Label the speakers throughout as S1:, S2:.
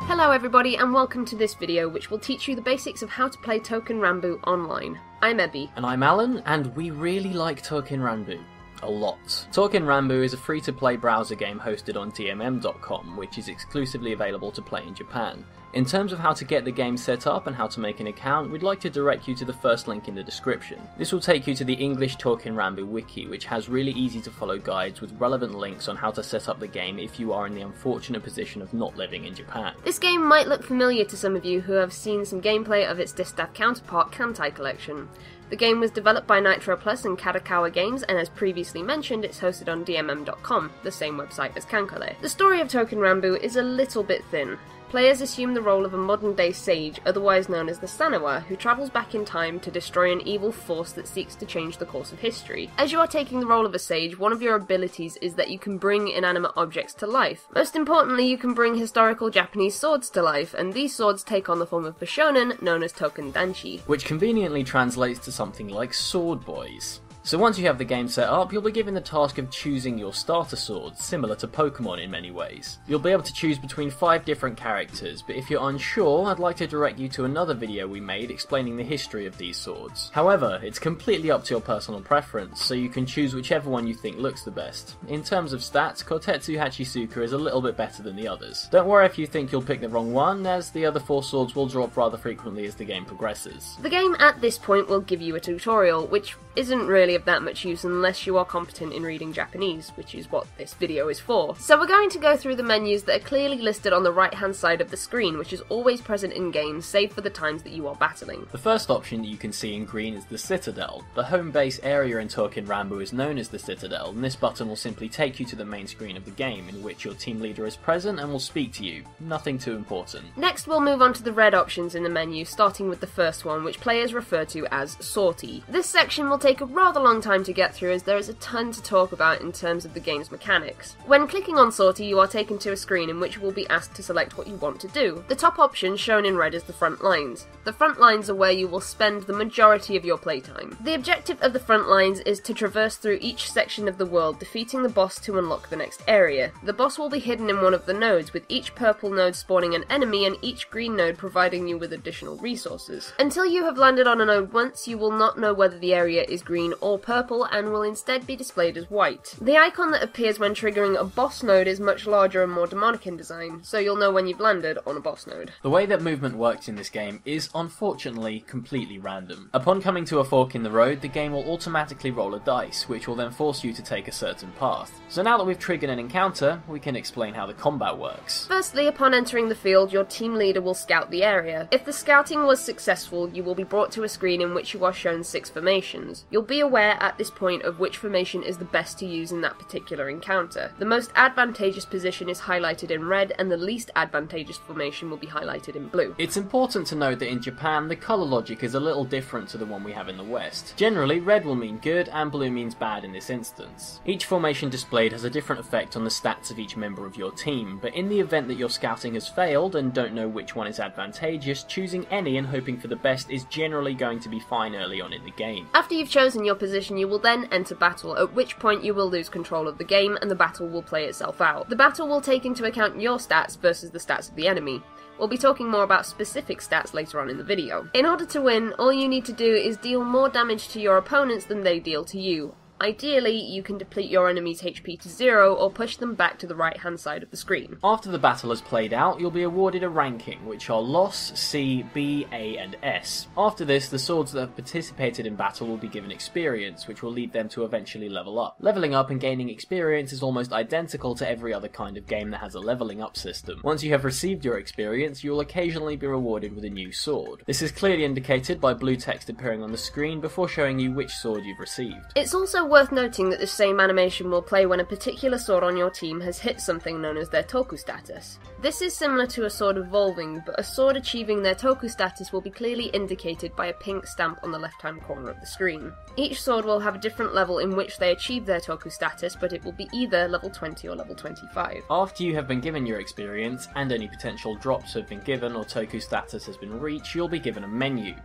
S1: Hello everybody and welcome to this video which will teach you the basics of how to play Touken Ranbu online. I'm Ebby.
S2: And I'm Alan, and we really like Touken Ranbu. A lot. Touken Ranbu is a free-to-play browser game hosted on DMM.com, which is exclusively available to play in Japan. In terms of how to get the game set up and how to make an account, we'd like to direct you to the first link in the description. This will take you to the English Touken Ranbu wiki, which has really easy to follow guides with relevant links on how to set up the game if you are in the unfortunate position of not living in Japan.
S1: This game might look familiar to some of you who have seen some gameplay of its distaff counterpart Kantai collection. The game was developed by Nitro Plus and Kadokawa Games, and as previously mentioned, it's hosted on DMM.com, the same website as Kankale. The story of Touken Ranbu is a little bit thin. Players assume the role of a modern-day sage, otherwise known as the Sanawa, who travels back in time to destroy an evil force that seeks to change the course of history. As you are taking the role of a sage, one of your abilities is that you can bring inanimate objects to life. Most importantly, you can bring historical Japanese swords to life, and these swords take on the form of Bishonen, known as Touken Danshi.
S2: Which conveniently translates to something like sword boys. So once you have the game set up, you'll be given the task of choosing your starter sword, similar to Pokemon in many ways. You'll be able to choose between 5 different characters, but if you're unsure, I'd like to direct you to another video we made explaining the history of these swords. However, it's completely up to your personal preference, so you can choose whichever one you think looks the best. In terms of stats, Kotetsu Hachisuka is a little bit better than the others. Don't worry if you think you'll pick the wrong one, as the other 4 swords will drop rather frequently as the game progresses.
S1: The game at this point will give you a tutorial, which isn't really of that much use unless you are competent in reading Japanese, which is what this video is for. So we're going to go through the menus that are clearly listed on the right hand side of the screen, which is always present in games, save for the times that you are battling.
S2: The first option that you can see in green is the Citadel. The home base area in Touken Ranbu is known as the Citadel, and this button will simply take you to the main screen of the game, in which your team leader is present and will speak to you. Nothing too important.
S1: Next we'll move on to the red options in the menu, starting with the first one, which players refer to as Sortie. This section will take a rather long time to get through as there is a ton to talk about in terms of the game's mechanics. When clicking on Sortie, you are taken to a screen in which you will be asked to select what you want to do. The top option, shown in red, is the front lines. The front lines are where you will spend the majority of your playtime. The objective of the front lines is to traverse through each section of the world, defeating the boss to unlock the next area. The boss will be hidden in one of the nodes, with each purple node spawning an enemy and each green node providing you with additional resources. Until you have landed on a node once, you will not know whether the area is green or purple and will instead be displayed as white. The icon that appears when triggering a boss node is much larger and more demonic in design, so you'll know when you've landed on a boss node.
S2: The way that movement works in this game is unfortunately completely random. Upon coming to a fork in the road, the game will automatically roll a dice, which will then force you to take a certain path. So now that we've triggered an encounter, we can explain how the combat works.
S1: Firstly, upon entering the field, your team leader will scout the area. If the scouting was successful, you will be brought to a screen in which you are shown 6 formations. You'll be aware at this point of which formation is the best to use in that particular encounter. The most advantageous position is highlighted in red, and the least advantageous formation will be highlighted in blue.
S2: It's important to note that in Japan, the colour logic is a little different to the one we have in the West. Generally, red will mean good and blue means bad in this instance. Each formation displayed has a different effect on the stats of each member of your team, but in the event that your scouting has failed and don't know which one is advantageous, choosing any and hoping for the best is generally going to be fine early on in the game.
S1: After you've chosen your position, you will then enter battle, at which point you will lose control of the game and the battle will play itself out. The battle will take into account your stats versus the stats of the enemy. We'll be talking more about specific stats later on in the video. In order to win, all you need to do is deal more damage to your opponents than they deal to you. Ideally, you can deplete your enemy's HP to 0 or push them back to the right hand side of the screen.
S2: After the battle has played out, you'll be awarded a ranking, which are Loss, C, B, A and S. After this, the swords that have participated in battle will be given experience, which will lead them to eventually level up. Leveling up and gaining experience is almost identical to every other kind of game that has a leveling up system. Once you have received your experience, you will occasionally be rewarded with a new sword. This is clearly indicated by blue text appearing on the screen before showing you which sword you've received.
S1: It's also worth noting that this same animation will play when a particular sword on your team has hit something known as their Toku status. This is similar to a sword evolving, but a sword achieving their Toku status will be clearly indicated by a pink stamp on the left-hand corner of the screen. Each sword will have a different level in which they achieve their Toku status, but it will be either level 20 or level 25.
S2: After you have been given your experience, and any potential drops have been given or Toku status has been reached, you'll be given a menu.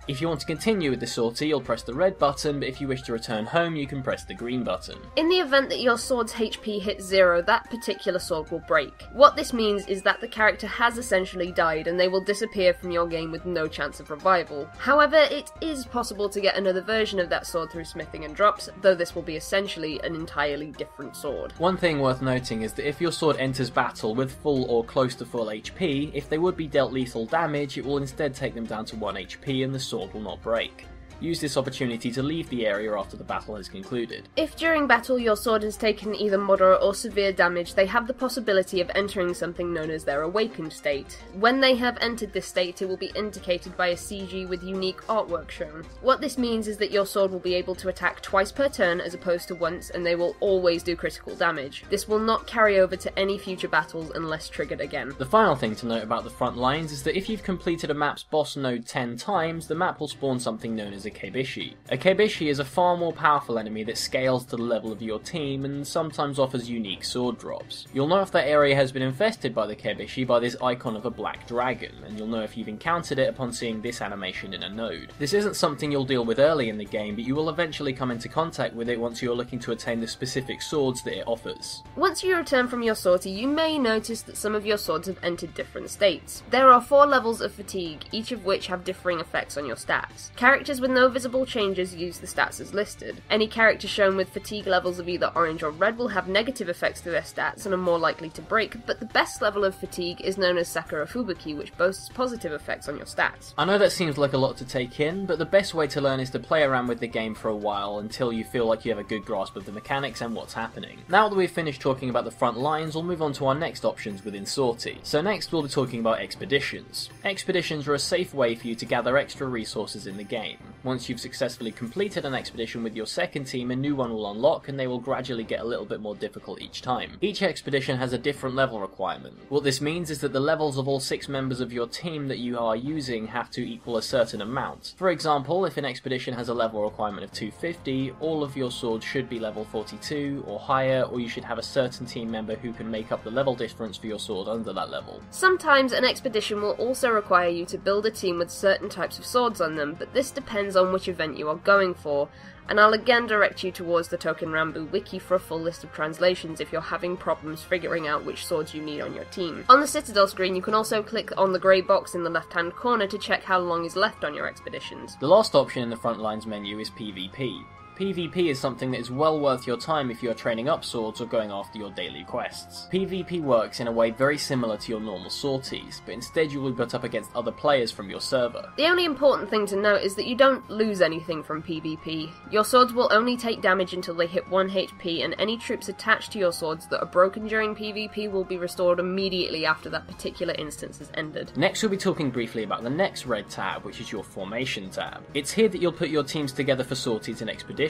S2: If you want to continue with the sortie, you'll press the red button, but if you wish to return home, you can press the green button.
S1: In the event that your sword's HP hits 0, that particular sword will break. What this means is that the character has essentially died and they will disappear from your game with no chance of revival. However, it is possible to get another version of that sword through smithing and drops, though this will be essentially an entirely different sword.
S2: One thing worth noting is that if your sword enters battle with full or close to full HP, if they would be dealt lethal damage, it will instead take them down to 1 HP and the sword will not break. Use this opportunity to leave the area after the battle has concluded.
S1: If during battle your sword has taken either moderate or severe damage, they have the possibility of entering something known as their awakened state. When they have entered this state, it will be indicated by a CG with unique artwork shown. What this means is that your sword will be able to attack twice per turn as opposed to once, and they will always do critical damage. This will not carry over to any future battles unless triggered again.
S2: The final thing to note about the front lines is that if you've completed a map's boss node 10 times, the map will spawn something known as a Keibishi. A Keibishi is a far more powerful enemy that scales to the level of your team and sometimes offers unique sword drops. You'll know if that area has been infested by the Keibishi by this icon of a black dragon, and you'll know if you've encountered it upon seeing this animation in a node. This isn't something you'll deal with early in the game, but you will eventually come into contact with it once you're looking to attain the specific swords that it offers.
S1: Once you return from your sortie, you may notice that some of your swords have entered different states. There are 4 levels of fatigue, each of which have differing effects on your stats. Characters with no visible changes use the stats as listed. Any character shown with fatigue levels of either orange or red will have negative effects to their stats and are more likely to break, but the best level of fatigue is known as Sakura Fubuki, which boasts positive effects on your stats.
S2: I know that seems like a lot to take in, but the best way to learn is to play around with the game for a while until you feel like you have a good grasp of the mechanics and what's happening. Now that we've finished talking about the front lines, we'll move on to our next options within sortie. So next we'll be talking about expeditions. Expeditions are a safe way for you to gather extra resources in the game. Once you've successfully completed an expedition with your second team, a new one will unlock and they will gradually get a little bit more difficult each time. Each expedition has a different level requirement. What this means is that the levels of all 6 members of your team that you are using have to equal a certain amount. For example, if an expedition has a level requirement of 250, all of your swords should be level 42 or higher, or you should have a certain team member who can make up the level difference for your sword under that level.
S1: Sometimes an expedition will also require you to build a team with certain types of swords on them, but this depends on which event you are going for, and I'll again direct you towards the Touken Ranbu wiki for a full list of translations if you're having problems figuring out which swords you need on your team. On the Citadel screen you can also click on the grey box in the left hand corner to check how long is left on your expeditions.
S2: The last option in the front lines menu is PvP. PvP is something that is well worth your time if you are training up swords or going after your daily quests. PvP works in a way very similar to your normal sorties, but instead you will be put up against other players from your server.
S1: The only important thing to note is that you don't lose anything from PvP. Your swords will only take damage until they hit 1 HP, and any troops attached to your swords that are broken during PvP will be restored immediately after that particular instance has ended.
S2: Next we'll be talking briefly about the next red tab, which is your formation tab. It's here that you'll put your teams together for sorties and expeditions.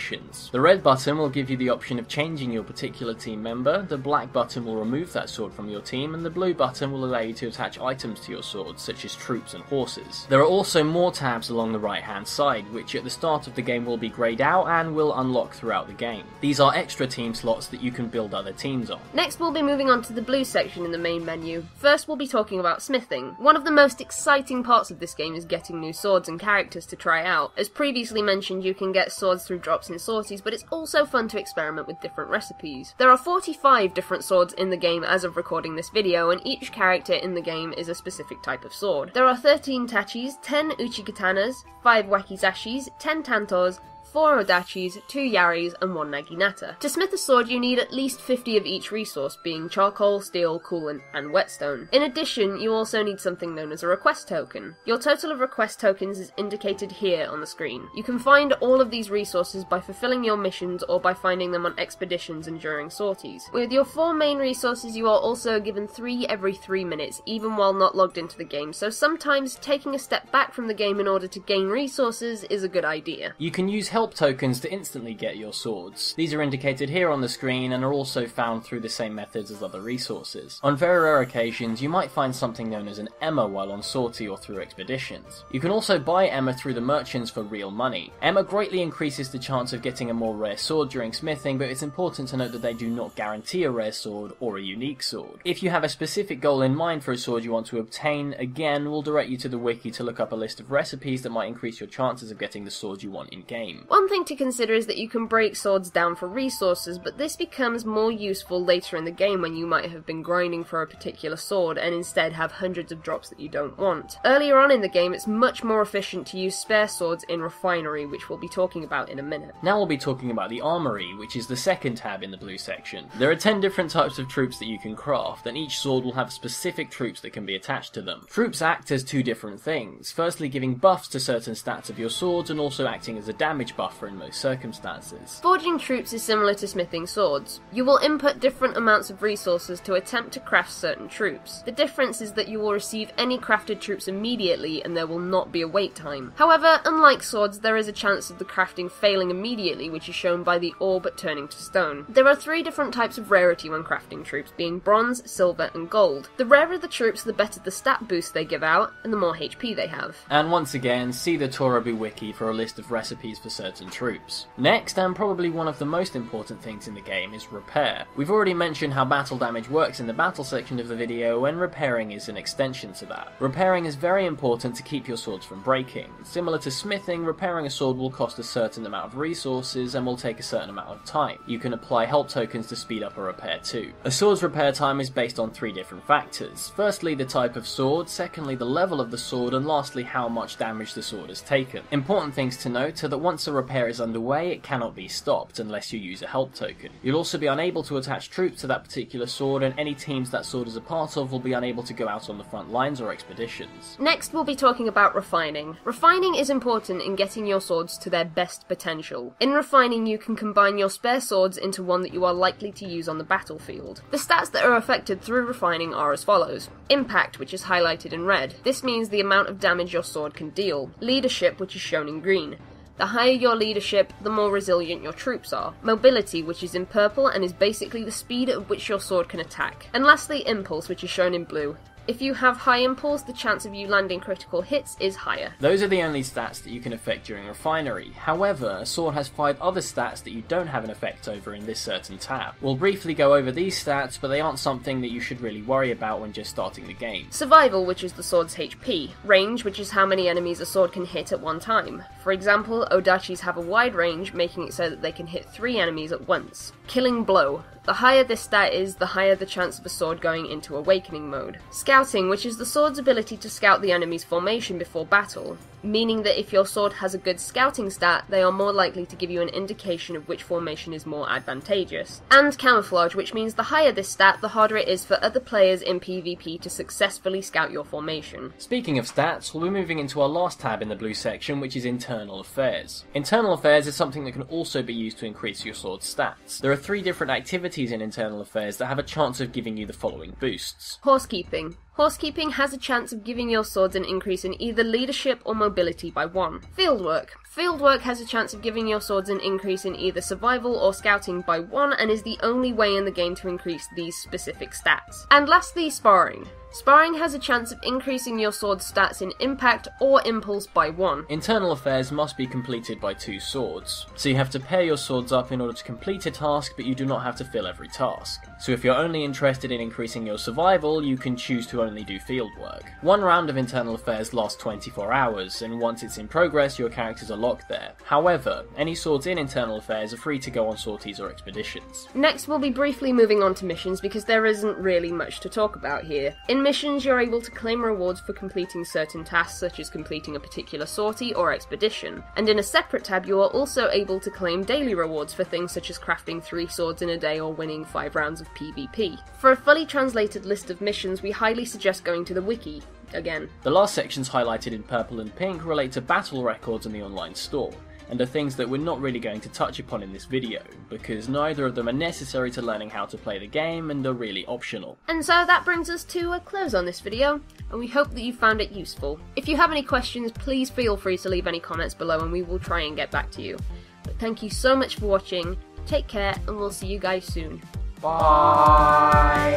S2: The red button will give you the option of changing your particular team member, the black button will remove that sword from your team, and the blue button will allow you to attach items to your sword, such as troops and horses. There are also more tabs along the right hand side, which at the start of the game will be greyed out and will unlock throughout the game. These are extra team slots that you can build other teams on.
S1: Next we'll be moving on to the blue section in the main menu. First we'll be talking about smithing. One of the most exciting parts of this game is getting new swords and characters to try out. As previously mentioned, you can get swords through drops in sorties, but it's also fun to experiment with different recipes. There are 45 different swords in the game as of recording this video, and each character in the game is a specific type of sword. There are 13 tachis, 10 uchikatanas, 5 wakizashis, 10 tantos, 4 odachis, 2 yaris, and 1 naginata. To smith a sword you need at least 50 of each resource, being charcoal, steel, coolant, and whetstone. In addition, you also need something known as a request token. Your total of request tokens is indicated here on the screen. You can find all of these resources by fulfilling your missions or by finding them on expeditions and during sorties. With your 4 main resources you are also given 3 every 3 minutes, even while not logged into the game, so sometimes taking a step back from the game in order to gain resources is a good idea.
S2: You can use health help tokens to instantly get your swords. These are indicated here on the screen and are also found through the same methods as other resources. On very rare occasions, you might find something known as an Emma while on sortie or through expeditions. You can also buy Emma through the merchants for real money. Emma greatly increases the chance of getting a more rare sword during smithing, but it's important to note that they do not guarantee a rare sword or a unique sword. If you have a specific goal in mind for a sword you want to obtain, again, we'll direct you to the wiki to look up a list of recipes that might increase your chances of getting the sword you want in-game.
S1: One thing to consider is that you can break swords down for resources, but this becomes more useful later in the game when you might have been grinding for a particular sword and instead have hundreds of drops that you don't want. Earlier on in the game, it's much more efficient to use spare swords in Refinery, which we'll be talking about in a minute.
S2: Now we'll be talking about the Armory, which is the second tab in the blue section. There are 10 different types of troops that you can craft, and each sword will have specific troops that can be attached to them. Troops act as two different things, firstly giving buffs to certain stats of your swords and also acting as a damage buffer in most circumstances.
S1: Forging troops is similar to smithing swords. You will input different amounts of resources to attempt to craft certain troops. The difference is that you will receive any crafted troops immediately and there will not be a wait time. However, unlike swords, there is a chance of the crafting failing immediately, which is shown by the orb turning to stone. There are 3 different types of rarity when crafting troops, being bronze, silver, and gold. The rarer the troops, the better the stat boost they give out, and the more HP they have.
S2: And once again, see the Touken wiki for a list of recipes for certain troops. Next, and probably one of the most important things in the game, is repair. We've already mentioned how battle damage works in the battle section of the video, and repairing is an extension to that. Repairing is very important to keep your swords from breaking. Similar to smithing, repairing a sword will cost a certain amount of resources and will take a certain amount of time. You can apply help tokens to speed up a repair too. A sword's repair time is based on 3 different factors. Firstly, the type of sword, secondly, the level of the sword, and lastly, how much damage the sword has taken. Important things to note are that once a repair is underway, it cannot be stopped unless you use a help token. You'll also be unable to attach troops to that particular sword, and any teams that sword is a part of will be unable to go out on the front lines or expeditions.
S1: Next, we'll be talking about refining. Refining is important in getting your swords to their best potential. In refining, you can combine your spare swords into one that you are likely to use on the battlefield. The stats that are affected through refining are as follows. Impact, which is highlighted in red. This means the amount of damage your sword can deal. Leadership, which is shown in green. The higher your leadership, the more resilient your troops are. Mobility, which is in purple and is basically the speed at which your sword can attack. And lastly, impulse, which is shown in blue. If you have high impulse, the chance of you landing critical hits is higher.
S2: Those are the only stats that you can affect during Refinery. However, a sword has 5 other stats that you don't have an effect over in this certain tab. We'll briefly go over these stats, but they aren't something that you should really worry about when just starting the game.
S1: Survival, which is the sword's HP. Range, which is how many enemies a sword can hit at one time. For example, Odachis have a wide range, making it so that they can hit 3 enemies at once. Killing blow. The higher this stat is, the higher the chance of a sword going into awakening mode. Scouting, which is the sword's ability to scout the enemy's formation before battle, meaning that if your sword has a good scouting stat, they are more likely to give you an indication of which formation is more advantageous. And camouflage, which means the higher this stat, the harder it is for other players in PvP to successfully scout your formation.
S2: Speaking of stats, we'll be moving into our last tab in the blue section, which is Internal Affairs. Internal Affairs is something that can also be used to increase your sword's stats. There are 3 different activities in Internal Affairs that have a chance of giving you the following boosts.
S1: Horsekeeping. Horsekeeping has a chance of giving your swords an increase in either leadership or mobility by 1. Fieldwork. Fieldwork has a chance of giving your swords an increase in either survival or scouting by 1 and is the only way in the game to increase these specific stats. And lastly, sparring. Sparring has a chance of increasing your sword's stats in impact or impulse by 1.
S2: Internal Affairs must be completed by 2 swords, so you have to pair your swords up in order to complete a task, but you do not have to fill every task. So if you're only interested in increasing your survival, you can choose to only do field work. 1 round of Internal Affairs lasts 24 hours, and once it's in progress, your characters are locked there. However, any swords in Internal Affairs are free to go on sorties or expeditions.
S1: Next, we'll be briefly moving on to missions because there isn't really much to talk about here. In missions, you're able to claim rewards for completing certain tasks, such as completing a particular sortie or expedition. And in a separate tab, you are also able to claim daily rewards for things such as crafting 3 swords in a day or winning 5 rounds of PvP. For a fully translated list of missions, we highly suggest going to the wiki. Again.
S2: The last sections highlighted in purple and pink relate to battle records in the online store, and are things that we're not really going to touch upon in this video, because neither of them are necessary to learning how to play the game and are really optional.
S1: And so that brings us to a close on this video, and we hope that you found it useful. If you have any questions, please feel free to leave any comments below and we will try and get back to you. But thank you so much for watching, take care, and we'll see you guys soon.
S3: Bye!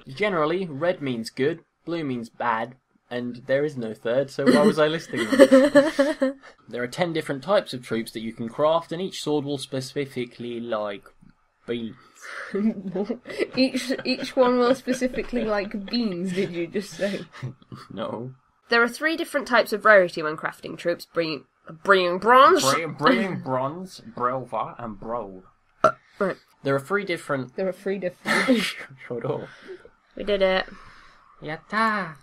S2: Generally, red means good, blue means bad, and there is no third, so why was I listing them? There are 10 different types of troops that you can craft, and each sword will specifically like beans.
S1: Each one will specifically like beans, did you just say?
S2: No.
S1: There are 3 different types of rarity when crafting troops, bringing bronze.
S3: Bringing bronze, brilver, and brold.
S1: Right.
S2: There are 3 different...
S1: There are 3 different...
S2: Shut up.
S1: We did it.
S2: Yatta!